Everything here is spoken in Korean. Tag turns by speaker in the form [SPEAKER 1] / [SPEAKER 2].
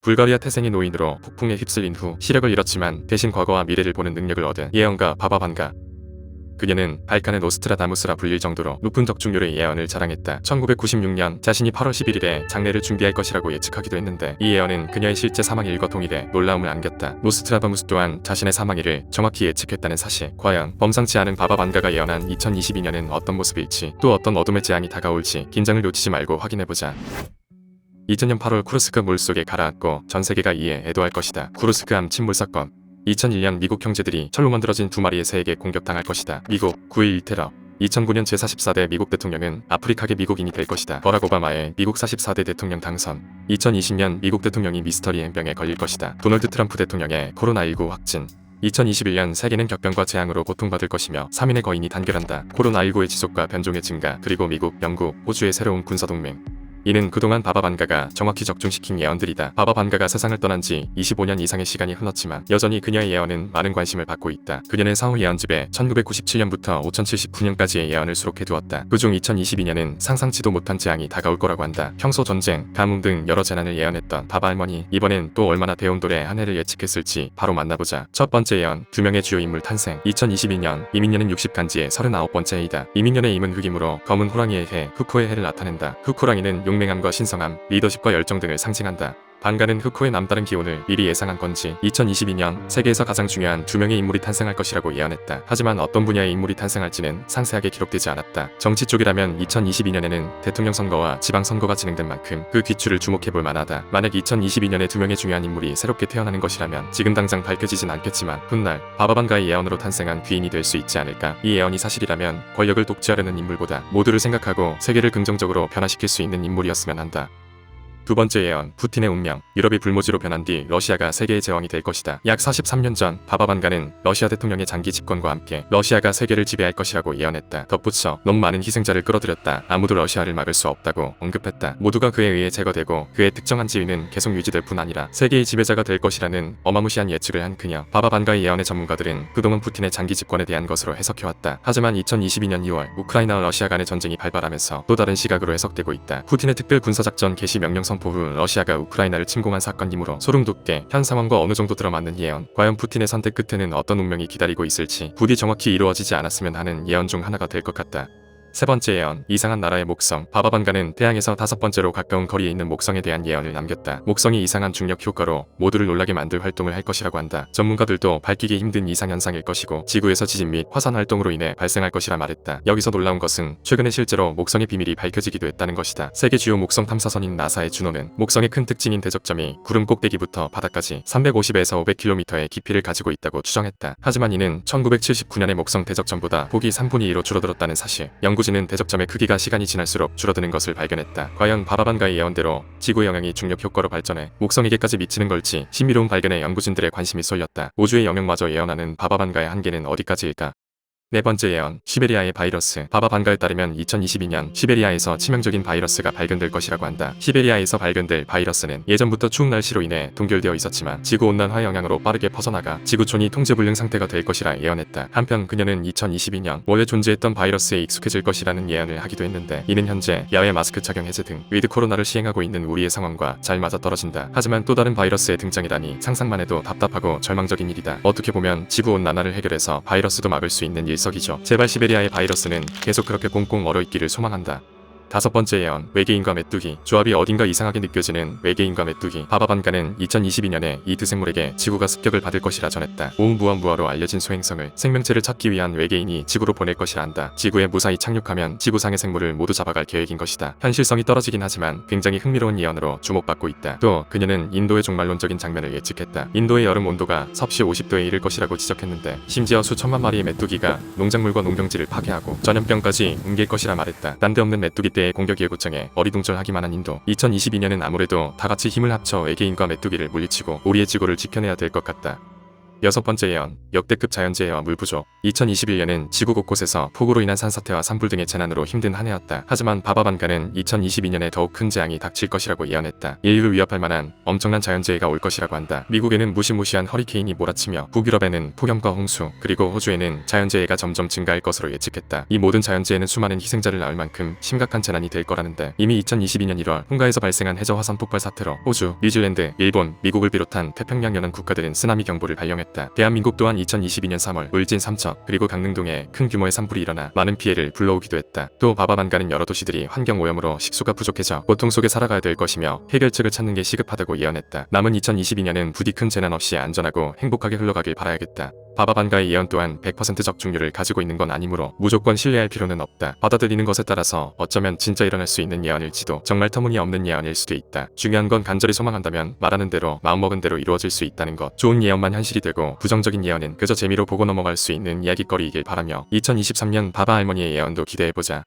[SPEAKER 1] 불가리아 태생의 노인으로 폭풍에 휩쓸린 후 시력을 잃었지만 대신 과거와 미래를 보는 능력을 얻은 예언가 바바반가. 그녀는 발칸의 노스트라다무스라 불릴 정도로 높은 적중률의 예언을 자랑했다. 1996년 자신이 8월 11일에 장례를 준비할 것이라고 예측하기도 했는데 이 예언은 그녀의 실제 사망일과 동일해 놀라움을 안겼다. 노스트라다무스 또한 자신의 사망일을 정확히 예측했다는 사실. 과연 범상치 않은 바바반가가 예언한 2022년은 어떤 모습일지, 또 어떤 어둠의 재앙이 다가올지 긴장을 놓치지 말고 확인해보자. 2000년 8월 쿠르스크 물속에 가라앉고 전 세계가 이에 애도할 것이다. 쿠르스크 암 침몰 사건. 2001년 미국 형제들이 철로 만들어진 두 마리의 새에게 공격당할 것이다. 미국 9.11 테러. 2009년 제44대 미국 대통령은 아프리카계 미국인이 될 것이다. 버락 오바마의 미국 44대 대통령 당선. 2020년 미국 대통령이 미스터리 행병에 걸릴 것이다. 도널드 트럼프 대통령의 코로나19 확진. 2021년 세계는 격변과 재앙으로 고통받을 것이며 3인의 거인이 단결한다. 코로나19의 지속과 변종의 증가, 그리고 미국, 영국, 호주의 새로운 군사동맹. 이는 그동안 바바반가가 정확히 적중시킨 예언들이다. 바바반가가 세상을 떠난 지 25년 이상의 시간이 흘렀지만 여전히 그녀의 예언은 많은 관심을 받고 있다. 그녀는 사후 예언집에 1997년부터 5079년까지의 예언을 수록해두었다. 그중 2022년은 상상치도 못한 재앙이 다가올 거라고 한다. 평소 전쟁, 가뭄 등 여러 재난을 예언했던 바바 할머니. 이번엔 또 얼마나 대온돌의 한 해를 예측했을지 바로 만나보자. 첫 번째 예언, 두 명의 주요 인물 탄생. 2022년 이민년은 60간지의 39번째 해이다. 이민년의 임은 흑임으로 검은 호랑이의 해, 흑호의 해를 나타낸다. 흑호랑이는 용맹함과 신성함, 리더십과 열정 등을 상징한다. 반가는 흑호의 남다른 기운을 미리 예상한 건지 2022년 세계에서 가장 중요한 두 명의 인물이 탄생할 것이라고 예언했다. 하지만 어떤 분야의 인물이 탄생할지는 상세하게 기록되지 않았다. 정치 쪽이라면 2022년에는 대통령 선거와 지방선거가 진행된 만큼 그 귀추를 주목해볼 만하다. 만약 2022년에 두 명의 중요한 인물이 새롭게 태어나는 것이라면 지금 당장 밝혀지진 않겠지만 훗날 바바반가의 예언으로 탄생한 귀인이 될 수 있지 않을까. 이 예언이 사실이라면 권력을 독취하려는 인물보다 모두를 생각하고 세계를 긍정적으로 변화시킬 수 있는 인물이었으면 한다. 두 번째 예언, 푸틴의 운명. 유럽이 불모지로 변한 뒤 러시아가 세계의 제왕이 될 것이다. 약 43년 전 바바반가는 러시아 대통령의 장기 집권과 함께 러시아가 세계를 지배할 것이라고 예언했다. 덧붙여 너무 많은 희생자를 끌어들였다. 아무도 러시아를 막을 수 없다고 언급했다. 모두가 그에 의해 제거되고 그의 특정한 지위는 계속 유지될 뿐 아니라 세계의 지배자가 될 것이라는 어마무시한 예측을 한 그녀. 바바반가의 예언의 전문가들은 그동안 푸틴의 장기 집권에 대한 것으로 해석해왔다. 하지만 2022년 2월 우크라이나와 러시아 간의 전쟁이 발발하면서 또 다른 시각으로 해석되고 있다. 푸틴의 특별 군사작전 개시 명령 선포 후 러시아가 우크라이나를 침공한 사건이므로 소름 돋게 현 상황과 어느 정도 들어맞는 예언. 과연 푸틴의 선택 끝에는 어떤 운명이 기다리고 있을지 부디 정확히 이루어지지 않았으면 하는 예언 중 하나가 될 것 같다. 세 번째 예언, 이상한 나라의 목성. 바바반가는 태양에서 5번째로 가까운 거리에 있는 목성에 대한 예언을 남겼다. 목성이 이상한 중력 효과로 모두를 놀라게 만들 활동을 할 것이라고 한다. 전문가들도 밝히기 힘든 이상현상일 것이고 지구에서 지진 및 화산 활동으로 인해 발생할 것이라 말했다. 여기서 놀라운 것은 최근에 실제로 목성의 비밀이 밝혀지기도 했다는 것이다. 세계 주요 목성 탐사선인 나사의 주노는 목성의 큰 특징인 대적점이 구름 꼭대기부터 바닥까지 350에서 500km의 깊이를 가지고 있다고 추정했다. 하지만 이는 1979년의 목성 대적점보다 폭이 3분의 2로 줄어들었다는 사실. 연구진은 대적점의 크기가 시간이 지날수록 줄어드는 것을 발견했다. 과연 바바반가의 예언대로 지구의 영향이 중력 효과로 발전해 목성에게까지 미치는 걸지 신비로운 발견에 연구진들의 관심이 쏠렸다. 우주의 영역마저 예언하는 바바반가의 한계는 어디까지일까? 네 번째 예언, 시베리아의 바이러스. 바바반가에 따르면 2022년 시베리아에서 치명적인 바이러스가 발견될 것이라고 한다. 시베리아에서 발견될 바이러스는 예전부터 추운 날씨로 인해 동결되어 있었지만 지구온난화 영향으로 빠르게 퍼져나가 지구촌이 통제불능 상태가 될 것이라 예언했다. 한편 그녀는 2022년 원래 존재했던 바이러스에 익숙해질 것이라는 예언을 하기도 했는데 이는 현재 야외 마스크 착용 해제 등 위드 코로나를 시행하고 있는 우리의 상황과 잘 맞아떨어진다. 하지만 또 다른 바이러스의 등장이라니 상상만 해도 답답하고 절망적인 일이다. 어떻게 보면 지구온난화를 해결해서 바이러스도 막을 수 있는 일석이조. 제발 시베리아의 바이러스는 계속 그렇게 꽁꽁 얼어있기를 소망한다. 다섯 번째 예언, 외계인과 메뚜기. 조합이 어딘가 이상하게 느껴지는 외계인과 메뚜기. 바바반가는 2022년에 이 두 생물에게 지구가 습격을 받을 것이라 전했다. 오umuam우아로 알려진 소행성을 생명체를 찾기 위한 외계인이 지구로 보낼 것이라 한다. 지구에 무사히 착륙하면 지구상의 생물을 모두 잡아갈 계획인 것이다. 현실성이 떨어지긴 하지만 굉장히 흥미로운 예언으로 주목받고 있다. 또 그녀는 인도의 종말론적인 장면을 예측했다. 인도의 여름 온도가 섭씨 50도에 이를 것이라고 지적했는데 심지어 수천만 마리의 메뚜기가 농작물과 농경지를 파괴하고 전염병까지 옮길 것이라 말했다. 난데없는 메뚜기 의 공격 예고장에 어리둥절하기만 한 인도. 2022년은 아무래도 다같이 힘을 합쳐 외계인과 메뚜기를 물리치고 우리의 지구를 지켜내야 될 것 같다. 여섯 번째 예언, 역대급 자연재해와 물 부족. 2021년은 지구 곳곳에서 폭우로 인한 산사태와 산불 등의 재난으로 힘든 한 해였다. 하지만 바바반가는 2022년에 더욱 큰 재앙이 닥칠 것이라고 예언했다. 인류를 위협할 만한 엄청난 자연재해가 올 것이라고 한다. 미국에는 무시무시한 허리케인이 몰아치며 북유럽에는 폭염과 홍수, 그리고 호주에는 자연재해가 점점 증가할 것으로 예측했다. 이 모든 자연재해는 수많은 희생자를 낳을 만큼 심각한 재난이 될 거라는데, 이미 2022년 1월 hun가에서 발생한 해저 화산 폭발 사태로 호주, 뉴질랜드, 일본, 미국을 비롯한 태평양 연안 국가들은 쓰나미 경보를 발령했다. 대한민국 또한 2022년 3월 울진 삼척 그리고 강릉동에 큰 규모의 산불이 일어나 많은 피해를 불러오기도 했다. 또 바바반가는 여러 도시들이 환경오염으로 식수가 부족해져 고통 속에 살아가야 될 것이며 해결책을 찾는 게 시급하다고 예언했다. 남은 2022년은 부디 큰 재난 없이 안전하고 행복하게 흘러가길 바라야겠다. 바바반가의 예언 또한 100% 적중률을 가지고 있는 건 아니므로 무조건 신뢰할 필요는 없다. 받아들이는 것에 따라서 어쩌면 진짜 일어날 수 있는 예언일지도 정말 터무니없는 예언일 수도 있다. 중요한 건 간절히 소망한다면 말하는 대로 마음먹은 대로 이루어질 수 있다는 것. 좋은 예언만 현실이 되고 부정적인 예언은 그저 재미로 보고 넘어갈 수 있는 이야깃거리이길 바라며 2023년 바바 할머니의 예언도 기대해보자.